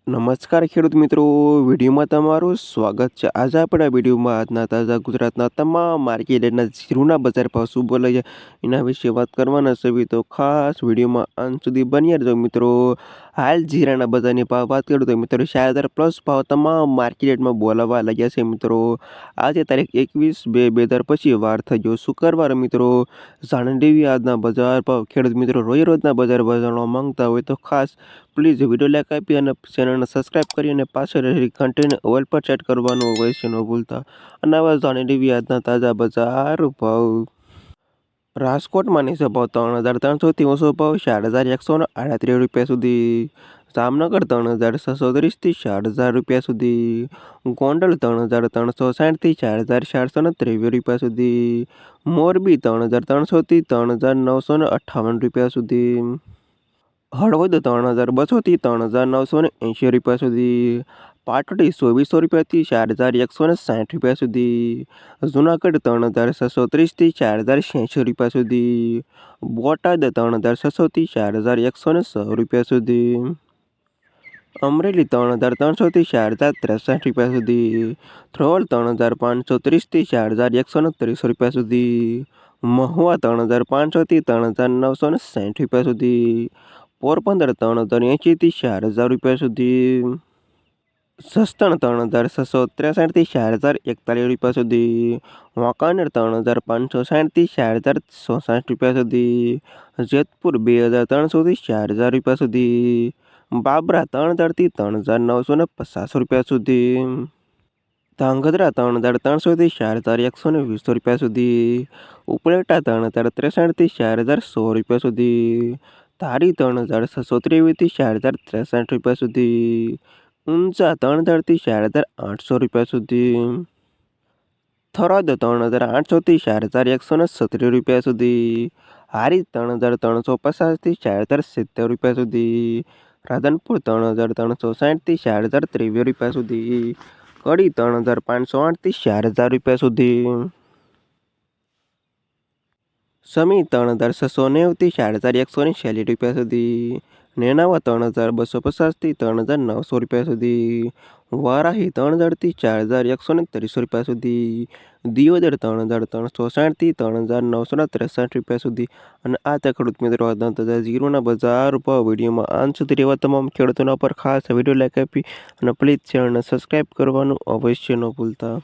નમસ્કાર ખેડૂત મિત્રો, વિડીયોમાં તમારું સ્વાગત છે। આજે આપણે આ વિડીયોમાં આજના તાજા ગુજરાતના તમામ માર્કેટના જીરુના બજાર ભાવ શું બોલે છે એના વિશે વાત કરવાના છે। તો ખાસ વિડીયોમાં અંત સુધી બન્યા રહેજો મિત્રો। હાલ જીરાના બજારની ભાવ વાત કરું તો મિત્રો 4000+ ભાવ તમામ માર્કેટમાં બોલાવા લાગ્યા છે મિત્રો। આજે તારીખ 21/2/2025 વાર થઈ ગયો શુક્રવાર મિત્રો। જાણી લેવી આજના બજાર ભાવ। ખેડૂત મિત્રો રોજના બજાર ભાવ જાણવા માંગતા હોય તો ખાસ પ્લીઝ વિડીયો લાઈક આપી અને ચેનલને સબસ્ક્રાઈબ કરી અને પાછળ રહેલી ઘંટીને ઓલ પર સેટ કરવાનું અવશ્ય ન ભૂલતા। અને આવા જાણી લેવી આજના તાજા બજાર ભાવ। રાજકોટમાં નીચો ભાવ 3300થી ઊંચો ભાવ 4138 રૂપિયા સુધી। જામનગર 3630થી 4000 રૂપિયા સુધી। ગોંડલ 3360થી 4423 રૂપિયા સુધી। મોરબી 3300થી 3958 રૂપિયા સુધી। હળવદ 3200થી 3980 રૂપિયા સુધી। પાટડી 2400 રૂપિયાથી 4160 રૂપિયા સુધી। જુનાગઢ 3630થી 4086 રૂપિયા સુધી। બોટાદ 3600થી 4106 રૂપિયા સુધી। અમરેલી 3300થી 4063 રૂપિયા સુધી। ધ્રોલ 3530થી 4130 રૂપિયા સુધી। મહુવા 3500થી 3960 રૂપિયા સુધી। પોરબંદર 3080થી 4000 રૂપિયા સુધી। જસદણ 3663થી 4041 રૂપિયા સુધી। વાંકાનેર 3560થી 4160 રૂપિયા સુધી। જેતપુર 2300થી 4000 રૂપિયા સુધી। બાબરા 3000થી 3950 રૂપિયા સુધી। ધાંગધ્રા 3300થી 4120 રૂપિયા સુધી। ઉપલેટા 3063થી 4100 રૂપિયા સુધી। ધારી 3623થી 4063 રૂપિયા સુધી। ઊંઝા 3000થી 4800 રૂપિયા સુધી। થરાદ 3800થી 4170 રૂપિયા સુધી। હારીજ 3350થી 4070 રૂપિયા સુધી। રાધનપુર 3360થી 4023 રૂપિયા સુધી। કડી 3508થી 4000 રૂપિયા સુધી। સમી 3690થી 4140 રૂપિયા સુધી। નેનાવા 3250થી 3900 રૂપિયા સુધી। વારાહી 3000થી 4130 રૂપિયા સુધી। દિયોદર 3360થી 3963 રૂપિયા સુધી। અને આ હતા ખેડૂત મિત્રો આજના તાજા જીરુના બજાર ભાવ। વિડીયોમાં અંત સુધી રહેવા તમામ ખેડૂતોના પર ખાસ વિડીયો લાઈક આપી અને પ્લીઝ ચેનલને સબસ્ક્રાઈબ કરવાનું અવશ્ય ન ભૂલતા।